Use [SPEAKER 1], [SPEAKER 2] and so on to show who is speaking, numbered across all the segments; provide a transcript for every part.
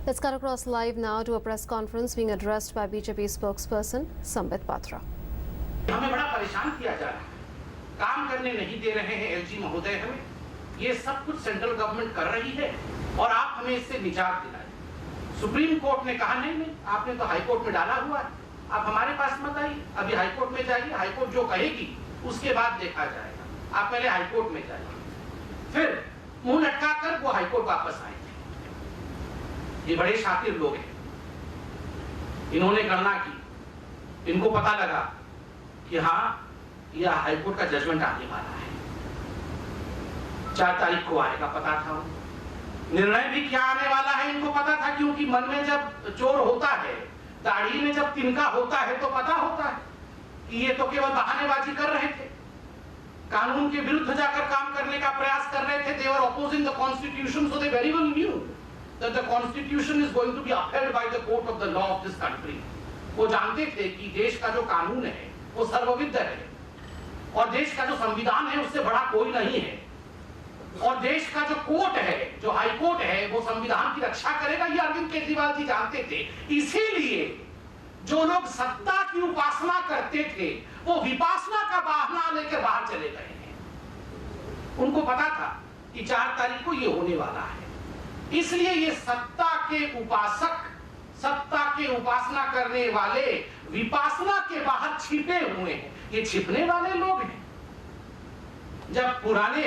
[SPEAKER 1] Let's cut across live now to a press conference being addressed by BJP spokesperson Sambit Patra.
[SPEAKER 2] हमें बड़ा परेशान किया जा रहा है, काम करने नहीं दे रहे हैं एलजी महोदय हमें, ये सब कुछ सेंट्रल गवर्नमेंट कर रही है और आप हमें इससे निजात दिलाएं। सुप्रीम कोर्ट ने कहा नहीं, आपने तो हाई कोर्ट में डाला हुआ है, आप हमारे पास मत आइए, अभी हाई कोर्ट में जाइए, हाई कोर्ट जो कहेगी उसके बाद देखा जाएगा। आप पहले हाई कोर्ट में जाइए, फिर मुंह लटका कर वो हाई कोर्ट वापस आएंगे। ये बड़े शातिर लोग हैं, इन्होंने गणना की, इनको पता लगा कि हाँ यह हाई कोर्ट का जजमेंट आने वाला है, 4 तारीख को आएगा, पता था। निर्णय भी क्या आने वाला है इनको पता था, क्योंकि मन में जब चोर होता है, दाढ़ी में जब तिनका होता है तो पता होता है कि ये तो केवल बहानेबाजी कर रहे थे, कानून के विरुद्ध जाकर काम करने का प्रयास कर रहे थे। They were opposing the constitution, so they very well knew that the constitution is going to be upheld by the court of the law of this country. वो जानते थे कि देश का जो कानून है वो सर्वविद है और देश का जो संविधान है उससे बड़ा कोई नहीं है, और देश का जो कोर्ट है, जो हाई कोर्ट है, वो संविधान की रक्षा करेगा। ये अरविंद केजरीवाल जी जानते थे। इसीलिए जो लोग सत्ता की उपासना करते थे वो विपासना का बहाना लेकर बाहर चले गए हैं। उनको पता था कि 4 तारीख को ये होने वाला है, इसलिए ये सत्ता के उपासक, सत्ता के उपासना करने वाले विपासना के बाहर छिपे हुए हैं। ये छिपने वाले लोग हैं। जब पुराने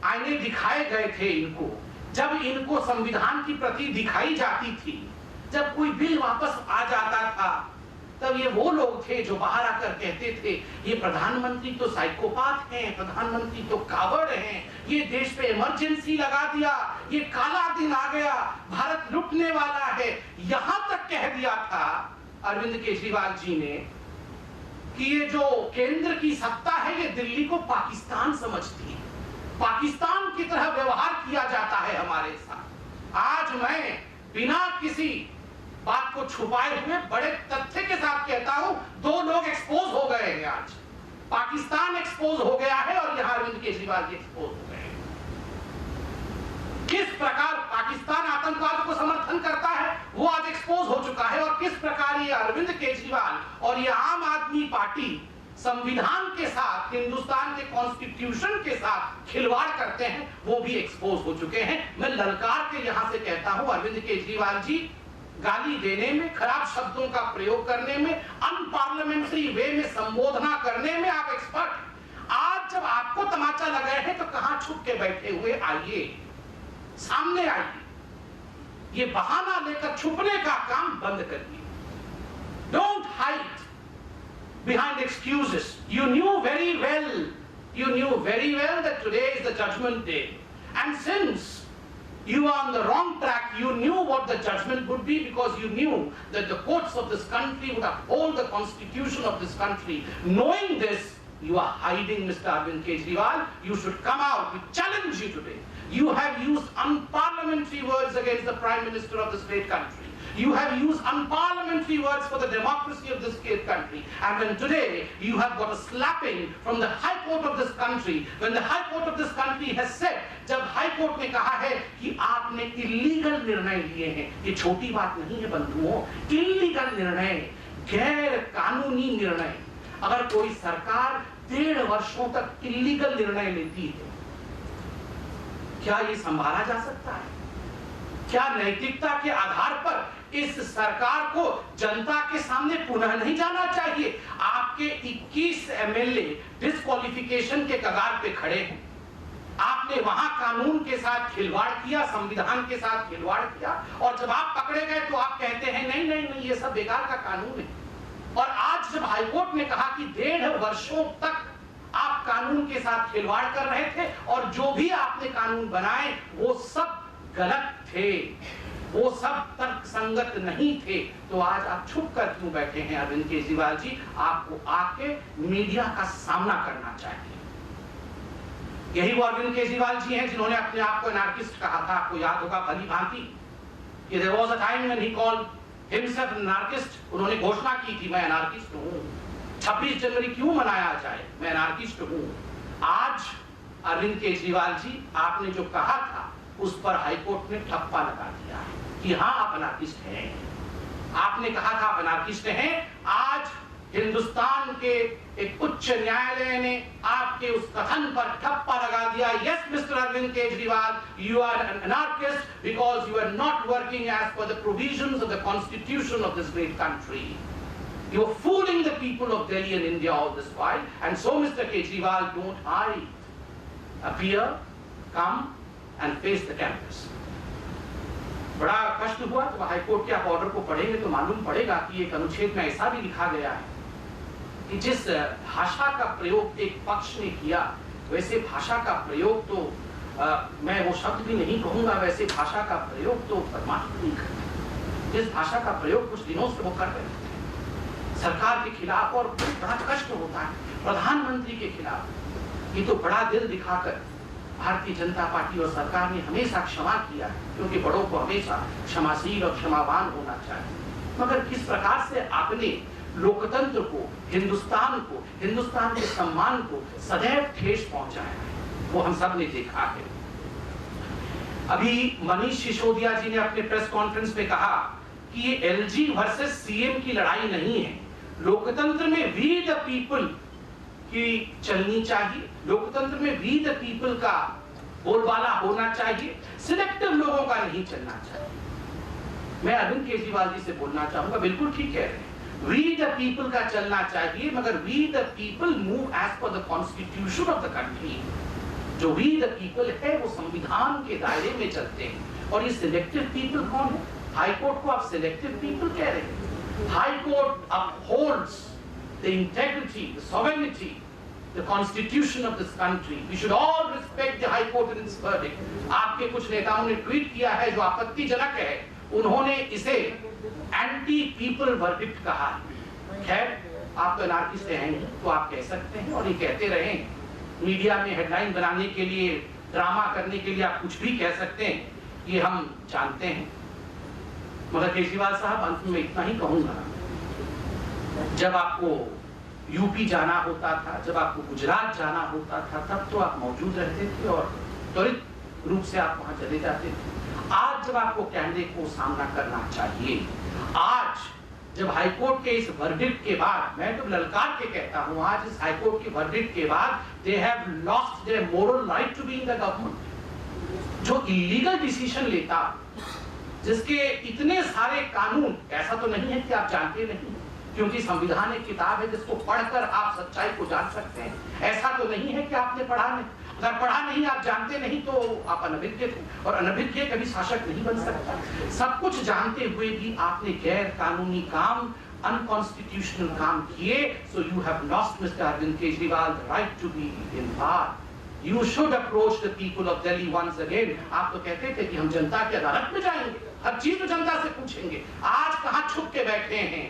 [SPEAKER 2] आईने दिखाए गए थे इनको, जब इनको संविधान की प्रति दिखाई जाती थी, जब कोई बिल वापस आ जाता था, तब ये वो लोग थे जो बाहर आकर कहते थे ये प्रधानमंत्री तो साइकोपाथ हैं, प्रधानमंत्री तो कावड़ हैं, ये देश पे इमरजेंसी लगा दिया, ये काला दिन आ गया, भारत लुटने वाला है। यहां तक कह दिया था अरविंद केजरीवाल जी ने कि ये जो केंद्र की सत्ता है ये दिल्ली को पाकिस्तान समझती है, पाकिस्तान की तरह व्यवहार किया जाता है हमारे साथ। आज मैं बिना किसी बात को छुपाए हुए बड़े तथ्य के साथ कहता हूं, 2 लोग एक्सपोज हो गए हैं। आज पाकिस्तान एक्सपोज हो गया है और यहां अरविंद केजरीवाल जी एक्सपोज हो गए हैं। किस प्रकार पाकिस्तान आतंकवाद को समर्थन करता है वो आज एक्सपोज हो चुका है, और किस प्रकार ये अरविंद केजरीवाल और ये आम आदमी पार्टी संविधान के साथ, हिंदुस्तान के कॉन्स्टिट्यूशन के साथ खिलवाड़ करते हैं, वो भी एक्सपोज हो चुके हैं। मैं ललकार के यहां से कहता हूं, अरविंद केजरीवाल जी, गाली देने में, खराब शब्दों का प्रयोग करने में, अनपार्लियामेंट्री वे में संबोधना करने में आप एक्सपर्ट। आज जब आपको तमाचा लगा है तो कहां छुप के बैठे हुए, आइए सामने आइए, ये बहाना लेकर छुपने का काम बंद करिए। Don't hide behind excuses. You knew very well that today is the judgment day, and since you are on the wrong track, you knew what the judgment would be, because you knew that the courts of this country would uphold the constitution of this country. Knowing this, you are hiding, Mr. Arvind Kejriwal. You should come out. We challenge you today. You have used unparliamentary words against the Prime Minister of this great country. You have used unparliamentary words for the democracy of this great country. And when today you have got a slapping from the High Court of this country, when the High Court of this country has said, जब High Court ने कहा है कि आपने illegal निर्णय लिए हैं, ये छोटी बात नहीं है बंधुओं, इलीगल निर्णय, गैर कानूनी निर्णय। अगर कोई सरकार 1.5 वर्षों तक इलीगल निर्णय लेती है, क्या ये संभाला जा सकता है? क्या नैतिकता के आधार पर इस सरकार को जनता के सामने पुनः नहीं जाना चाहिए? आपके 21 एमएलए डिस्क्वालिफिकेशन के कगार पे खड़े हैं। आपने वहां कानून के साथ खिलवाड़ किया, संविधान के साथ खिलवाड़ किया, और जब आप पकड़े गए तो आप कहते हैं नहीं नहीं नहीं, ये सब बेकार का कानून है। और आज जब हाईकोर्ट ने कहा कि 1.5 वर्षों तक आप कानून के साथ खिलवाड़ कर रहे थे और जो भी आपने कानून बनाए वो सब गलत थे, वो सब तर्क संगत नहीं थे, तो आज आप छुप कर क्यों बैठे हैं अरविंद केजरीवाल जी? आपको आके मीडिया का सामना करना चाहिए। यही वो अरविंद केजरीवाल जी हैं जिन्होंने अपने आप को एनार्किस्ट कहा था। आपको याद होगा भली भांति कि there was a time when he called himself anarchist. उन्होंने घोषणा की थी मैं एनार्किस्ट हूं, 26 जनवरी क्यों मनाया जाए, मैं एनार्किस्ट हूं। आज अरविंद केजरीवाल जी, आपने जो कहा था उस पर हाईकोर्ट ने ठप्पा लगा दिया है। कि हाँ आप अनार्किस्ट हैं। आपने कहा था आप अनार्किस्ट हैं। आज हिंदुस्तान के एक उच्च न्यायालय ने आपके उस कथन पर ठप्पा लगा दिया। Yes mister Arvind Kejriwal, you are an anarchist because you are not working as per the provisions of the constitution of this great country. You are fooling the people of Delhi and India all this while, and so Mr. Kejriwal, don't hide. Appear, come and face the campus. बड़ा कष्ट हुआ तो high court के आप order को पढ़ेंगे तो मालूम पड़ेगा कि एक अनुच्छेद में ऐसा भी लिखा गया है कि जिस भाषा का प्रयोग एक पक्ष ने किया, वैसे भाषा का प्रयोग तो मैं वो शब्द भी नहीं कहूंगा, वैसे भाषा का प्रयोग तो परमात्मा नहीं करते। जिस भाषा का प्रयोग कुछ दिनों से वो कर रहे थे सरकार के खिलाफ, और बड़ा कष्ट होता है प्रधानमंत्री के खिलाफ। ये तो बड़ा दिल दिखाकर भारतीय जनता पार्टी और सरकार ने हमेशा क्षमा किया है, क्योंकि बड़ों को हमेशा क्षमाशील और क्षमावान होना चाहिए। मगर किस प्रकार से आपने लोकतंत्र को, हिंदुस्तान के सम्मान को सदैव ठेस पहुंचाया है, वो हम सब ने देखा है। अभी मनीष सिसोदिया जी ने अपने प्रेस कॉन्फ्रेंस में कहा कि ये एलजी वर्सेस सीएम की लड़ाई नहीं है। लोकतंत्र में वी द पीपल की चलनी चाहिए, लोकतंत्र में वी द पीपल का बोलबाला होना चाहिए, सिलेक्टिव लोगों का नहीं चलना चाहिए। मैं अरविंद केजरीवाल जी से बोलना चाहूंगा, बिल्कुल ठीक कह रहे हैं, वी द पीपल का चलना चाहिए, मगर we the people move as per the constitution of the country. जो वी द पीपल है वो संविधान के दायरे में चलते हैं। और ये सिलेक्टिव पीपल कौन है? हाईकोर्ट को आप सिलेक्टिव पीपल कह रहे हैं। High Court upholds the integrity, the sovereignty, the constitution of this country. We should all respect the High Court and its verdict. आपके कुछ नेताओं ने ट्वीट किया है जो आपत्तिजनक है, उन्होंने इसे एंटी पीपल वर्डिक्ट कहा है। खैर, आप तो अनार्किस्ट हैं तो आप कह सकते हैं और ये कहते रहें। मीडिया में हेडलाइन बनाने के लिए, ड्रामा करने के लिए आप कुछ भी कह सकते हैं, ये हम जानते हैं। मगर केजरीवाल साहब, अंत में इतना ही कहूंगा, जब आपको यूपी जाना होता था, जब आपको गुजरात जाना होता था, तब तो आप मौजूद रहते थे और त्वरित रूप से आप वहां चले जाते थे। आज जब आपको कैमरे को सामना करना चाहिए, आज जब हाईकोर्ट के इस वर्डिक्ट के बाद, मैं तो ललकार के कहता हूं, आज इस हाईकोर्ट के वर्डिक्ट के बाद they have lost their moral right to be in the government. जो इलीगल डिसीजन लेता, जिसके इतने सारे कानून, ऐसा तो नहीं है कि आप जानते नहीं, क्योंकि संविधान एक किताब है जिसको पढ़कर आप सच्चाई को जान सकते हैं। ऐसा तो नहीं है कि आपने पढ़ा नहीं, अगर पढ़ा नहीं, आप जानते नहीं, तो आप अनभिज्ञ थे, और अनभिज्ञ कभी शासक नहीं बन सकता। सब कुछ जानते हुए भी आपने गैर कानूनी काम, अनकॉन्स्टिट्यूशनल काम किए। So you have lost mister Arvind Kejriwal the right to be in power. You should approach the people of Delhi once again. आप तो कहते थे कि हम जनता की अदालत में जाएंगे, हर चीज तो जनता से पूछेंगे। आज कहाँ छुप के बैठे हैं?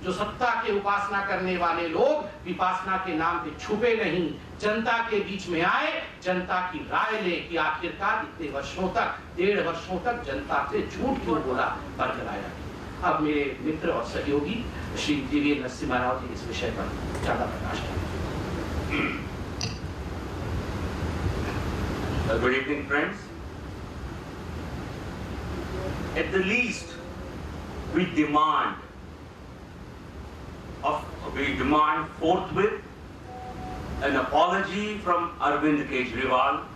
[SPEAKER 2] जो सत्ता के उपासना करने वाले लोग विपासना के नाम पे छुपे नहीं, जनता के बीच में आए, जनता की राय ले कि आखिरकार इतने वर्षों तक, 1.5 वर्षों तक जनता से झूठ क्यों बोला, बरकराया। अब मेरे मित्र और सहयोगी श्री जीवीएल नरसिम्हा राव जी इस विषय पर ज्यादा प्रकाश करेंगे।
[SPEAKER 3] Good evening, friends. At the least, we demand forthwith an apology from Arvind Kejriwal.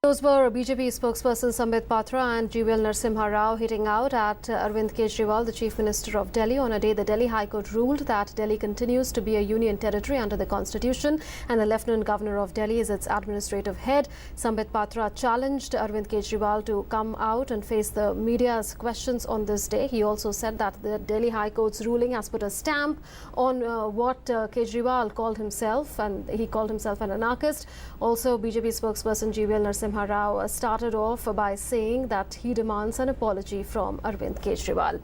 [SPEAKER 1] Those were BJP spokesperson Sambit Patra and GVL Narasimha Rao hitting out at Arvind Kejriwal, the Chief Minister of Delhi, on a day the Delhi High Court ruled that Delhi continues to be a union territory under the Constitution and the Lieutenant Governor of Delhi is its administrative head. Sambit Patra challenged Arvind Kejriwal to come out and face the media's questions on this day. He also said that the Delhi High Court's ruling has put a stamp on what Kejriwal called himself, and he called himself an anarchist. Also, BJP spokesperson GVL Narasimha Rao started off by saying that he demands an apology from Arvind Kejriwal.